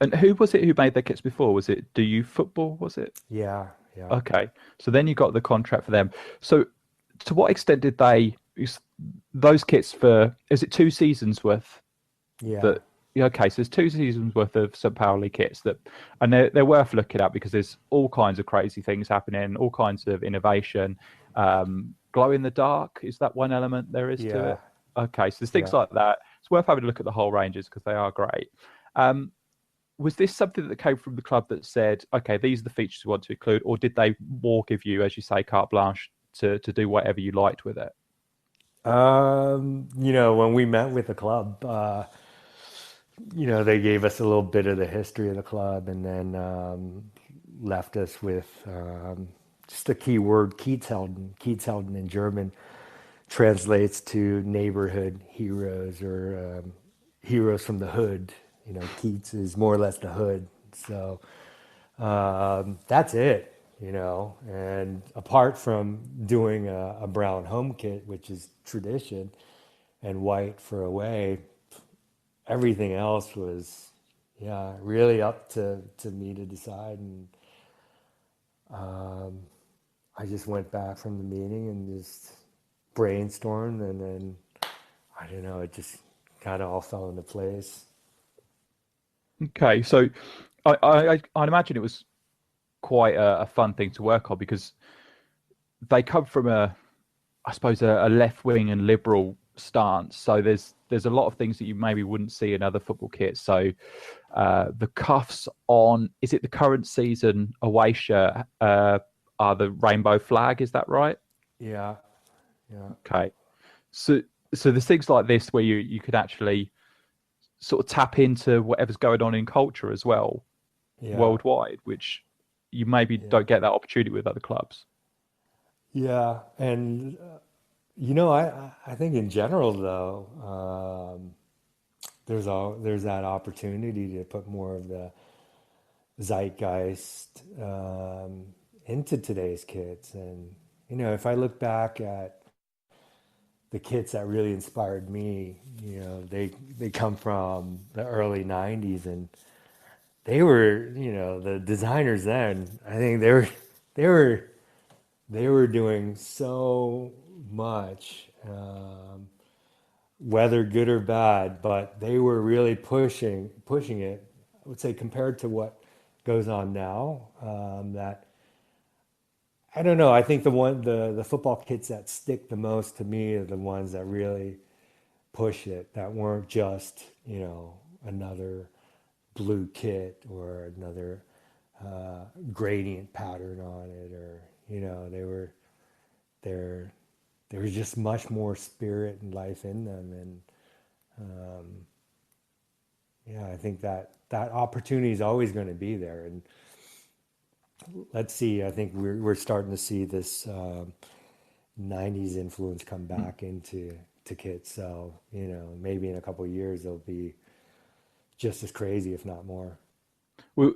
And who was it who made the kits before? Was it Do You Football? Was it? Yeah, yeah, Okay. So then you got the contract for them. So to what extent did they use those kits for, is it 2 seasons worth yeah, that yeah, okay, so there's 2 seasons worth of St. Pauli kits that and they're worth looking at because there's all kinds of crazy things happening, all kinds of innovation. Glow in the dark, is that one element there is to yeah, it? Okay, so there's things yeah. like that. It's worth having a look at the whole ranges because they are great. Um, was this something that came from the club that said, okay, these are the features we want to include, or did they more give you, as you say, carte blanche to do whatever you liked with it? When we met with the club, they gave us a little bit of the history of the club and then left us with just a key word, Kiezhelden. Kiezhelden in German translates to neighborhood heroes or heroes from the hood. Keats is more or less the hood. So that's it. And apart from doing a brown home kit, which is tradition, and white for away, everything else was, yeah, really up to me to decide. And I just went back from the meeting and just brainstormed, and then I don't know, it just kind of all fell into place. Okay, so I'd imagine it was quite a fun thing to work on because they come from I suppose, a left wing and liberal stance. So there's a lot of things that you maybe wouldn't see in other football kits. So the cuffs on, is it the current season away shirt are the rainbow flag? Is that right? Yeah, yeah, Okay. So so there's things like this where you could actually sort of tap into whatever's going on in culture as well yeah, worldwide, which you maybe yeah, don't get that opportunity with other clubs. yeah. And I think in general though, there's that opportunity to put more of the zeitgeist into today's kids. And if I look back at the kits that really inspired me, they come from the early '90s, and they were, the designers then. I think they were they were doing so much, whether good or bad, but they were really pushing it. I would say compared to what goes on now, that I don't know. I think the football kits that stick the most to me are the ones that really push it. That weren't just another blue kit or another gradient pattern on it, or there there was just much more spirit and life in them. And yeah, I think that opportunity is always going to be there. And let's see. I think we're starting to see this '90s influence come back into to kits. So maybe in a couple of years they'll be just as crazy, if not more. Well,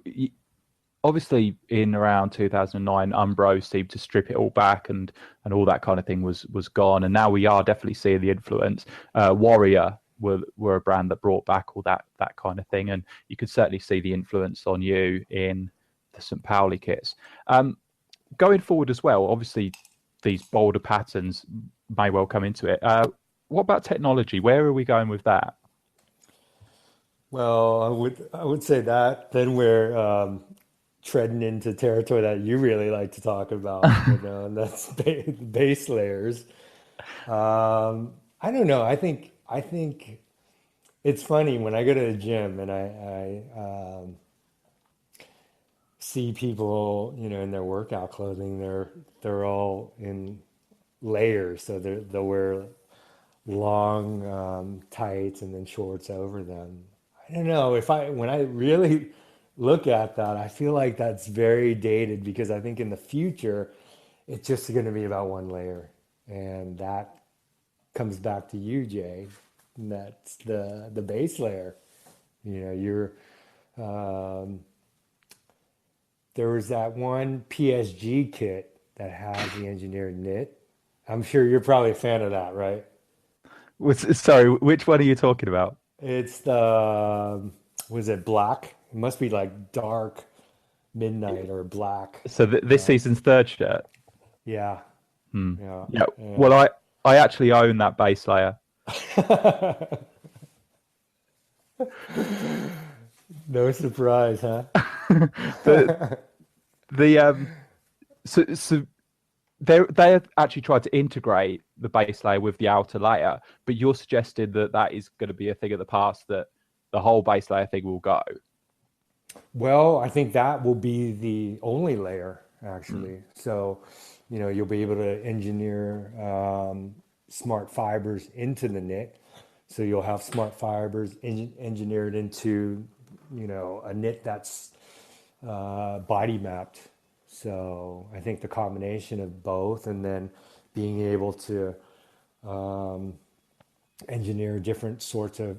obviously in around 2009 Umbro seemed to strip it all back and all that kind of thing was gone, and now we are definitely seeing the influence. Warrior were a brand that brought back all that kind of thing, and you could certainly see the influence on you in the St. Pauli kits. Going forward as well, obviously these bolder patterns may well come into it. What about technology? Where are we going with that? Well, I would say that then we're treading into territory that you really like to talk about, and that's base layers. I don't know. I think it's funny when I go to the gym and I see people, in their workout clothing, they're all in layers, so they'll wear long tights and then shorts over them. I don't know if I when I really look at that, I feel like that's very dated because I think in the future it's just going to be about one layer, and that comes back to you, Jay. And that's the base layer. You're um, there was that one PSG kit that has the engineered knit. I'm sure you're probably a fan of that, right? Sorry, which one are you talking about? It's the was it black? It must be like dark midnight or black. So this season's third shirt. Yeah, Hmm. yeah, Yeah. yeah. Well, I actually own that base layer. No surprise, huh? the the so they have actually tried to integrate the base layer with the outer layer, but you're suggesting that that is going to be a thing of the past, that the whole base layer thing will go. Well, I think that will be the only layer, Hmm. actually. So, you'll be able to engineer smart fibers into the knit. So you'll have smart fibers engineered into, a knit that's body mapped. So I think the combination of both, and then being able to um, engineer different sorts of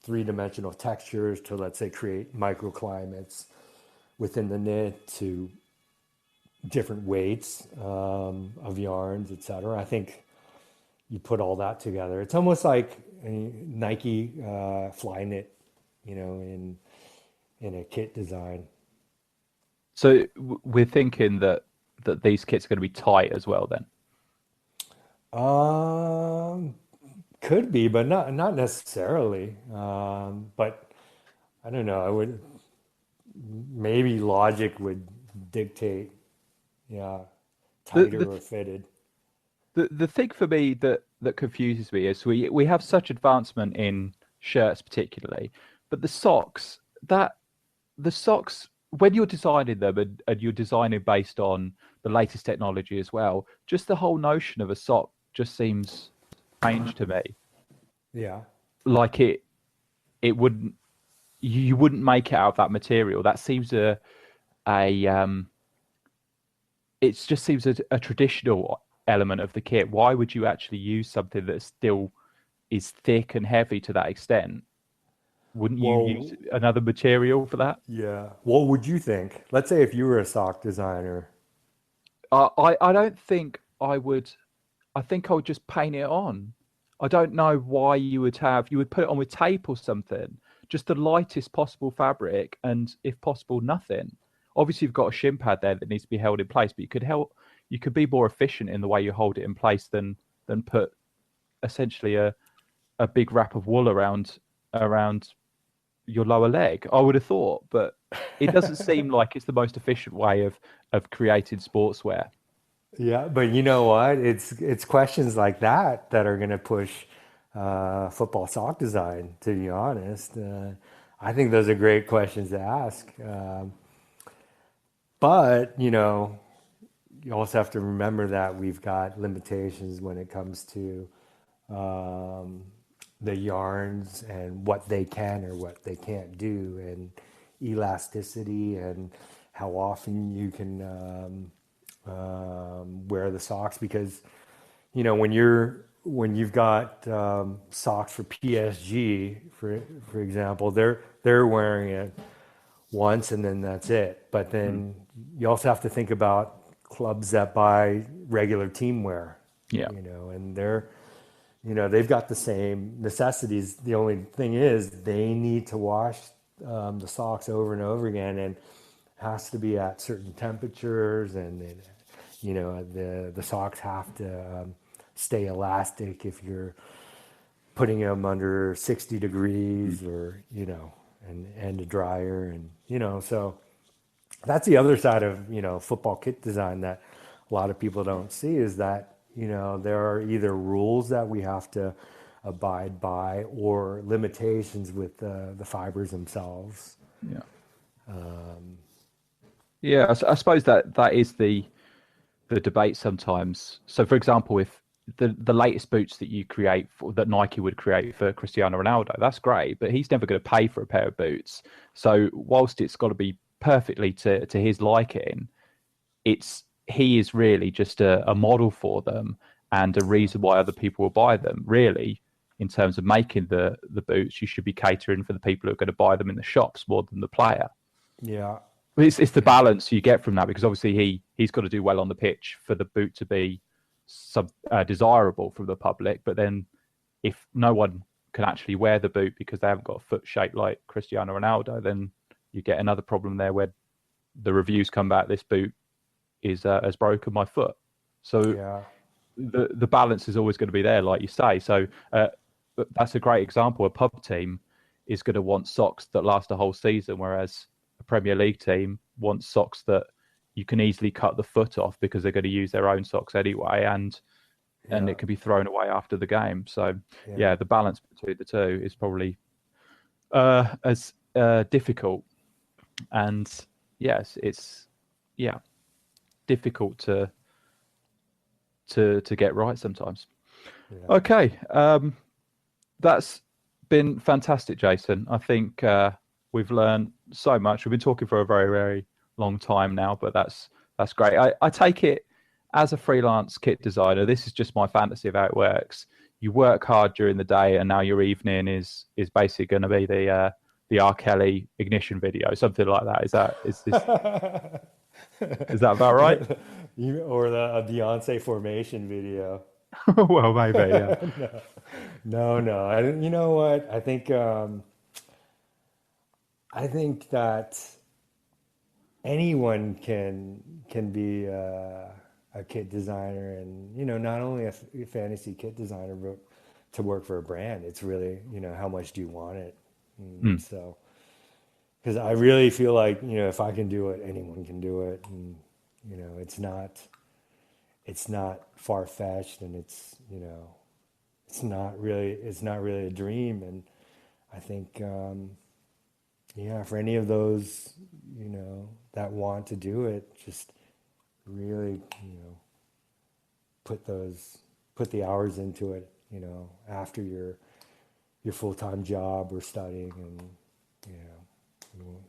three-dimensional textures to, let's say, create microclimates within the knit to different weights of yarns, etc. I think you put all that together. It's almost like a Nike fly knit, in a kit design. So we're thinking that these kits are going to be tight as well. Then Um, could be, but not necessarily. But I don't know. I would maybe logic would dictate, yeah, the tighter the or fitted. the thing for me that confuses me is we have such advancement in shirts particularly, but the socks that the socks when you're designing them and you're designing based on the latest technology as well, just the whole notion of a sock just seems strange to me. Yeah. Like it wouldn't you wouldn't make it out of that material. That seems a it just seems a traditional element of the kit. Why would you actually use something that still is thick and heavy to that extent? Wouldn't you use Well, another material for that? yeah. What would you think? Let's say if you were a sock designer. I don't think I would. I think I would just paint it on. I don't know why you would put it on with tape or something, just the lightest possible fabric, and if possible, nothing. Obviously, you've got a shin pad there that needs to be held in place, but you could be more efficient in the way you hold it in place than put essentially a big wrap of wool around your lower leg. I would have thought, but it doesn't seem like it's the most efficient way of creating sportswear. Yeah, but you know what? It's questions like that that are going to push football sock design. To be honest, I think those are great questions to ask. But you also have to remember that we've got limitations when it comes to um, the yarns and what they can or what they can't do, and elasticity and how often you can wear the socks. Because when you've got socks for PSG, for example, they're wearing it once and then that's it. But Mm. then you also have to think about clubs that buy regular team wear, Yeah. and they've got the same necessities. The only thing is they need to wash the socks over and over again, and has to be at certain temperatures, and the socks have to stay elastic if you're putting them under 60 Mm. degrees, or and a dryer, and so that's the other side of football kit design that a lot of people don't see, is that there are either rules that we have to abide by or limitations with the fibers themselves. Yeah. Yeah, I suppose that is the debate sometimes. So, for example, if the latest boots that you create that Nike would create for Cristiano Ronaldo, that's great, but he's never going to pay for a pair of boots. So, whilst it's got to be perfectly to his liking, it's he is really just a model for them and a Yeah. reason why other people will buy them. Really, in terms of making the boots, you should be catering for the people who are going to buy them in the shops more than the player. Yeah. It's the balance you get from that because obviously he's got to do well on the pitch for the boot to be desirable from the public. But then if no one can actually wear the boot because they haven't got a foot shaped like Cristiano Ronaldo, then you get another problem there where the reviews come back. This boot is has broken my foot. So Yeah. the balance is always going to be there, like you say. So that's a great example. A pub team is going to want socks that last a whole season, whereas a Premier League team wants socks that you can easily cut the foot off because they're going to use their own socks anyway, and Yeah. it can be thrown away after the game. So Yeah. yeah, the balance between the two is probably as difficult, and yes, it's yeah difficult to get right sometimes. Yeah. Okay, that's been fantastic, Jason. I think we've learned so much. We've been talking for a very, very long time now, but that's great. I take it as a freelance kit designer, this is just my fantasy of how it works. You work hard during the day, and now your evening is basically going to be the R. Kelly ignition video, something like that. Is that about right? Or the a Beyonce formation video. Well, maybe, yeah. No. You know what? I think that anyone can be a kit designer, and not only a fantasy kit designer, but to work for a brand. It's really how much do you want it? Mm. So because I really feel like if I can do it, anyone can do it, and it's not far fetched, and it's not really a dream. And I think yeah, for any of those that want to do it, just really put the hours into it after your full-time job or studying, and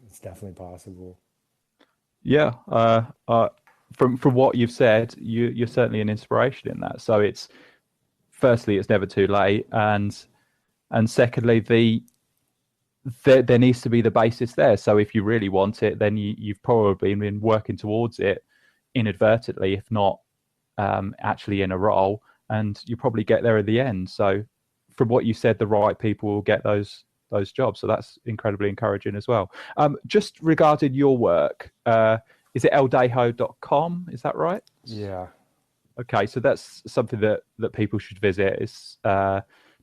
it's definitely possible. Yeah, from what you've said, you're certainly an inspiration in that. So it's firstly, it's never too late, and secondly, there needs to be the basis there. So if you really want it, then you've probably been working towards it inadvertently, if not actually in a role, and you probably get there at the end. So from what you said, the right people will get those jobs. So that's incredibly encouraging as well. Just regarding your work, is it eldejo.com? Is that right? Yeah. Okay, so that's something that people should visit. It's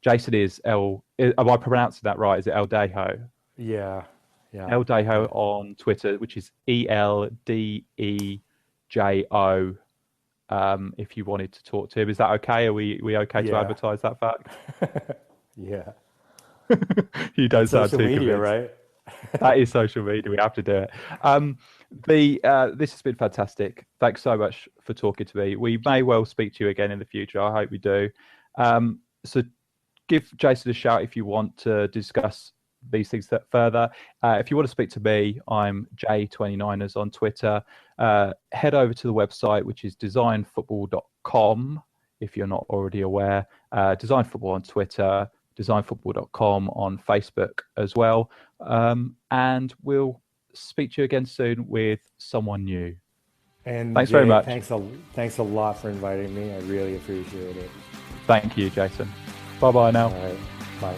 Jason am I pronouncing that right? Is it Eldejo? Yeah. Yeah. Eldejo on Twitter, which is ELDEJO. If you wanted to talk to him, is that okay? Are we okay to Yeah. advertise that fact? Yeah. You don't That's sound social too media, convinced. right? That is social media. We have to do it. This has been fantastic. Thanks so much for talking to me. We may well speak to you again in the future. I hope we do. So give Jason a shout if you want to discuss these things further. If you want to speak to me, I'm J29ers on Twitter. Head over to the website, which is designfootball.com, if you're not already aware. Design Football on Twitter, designfootball.com on Facebook as well. And we'll speak to you again soon with someone new. And Thanks very Jay, much. thanks a lot for inviting me. I really appreciate it. Thank you, Jason. Bye bye now. All right. Bye.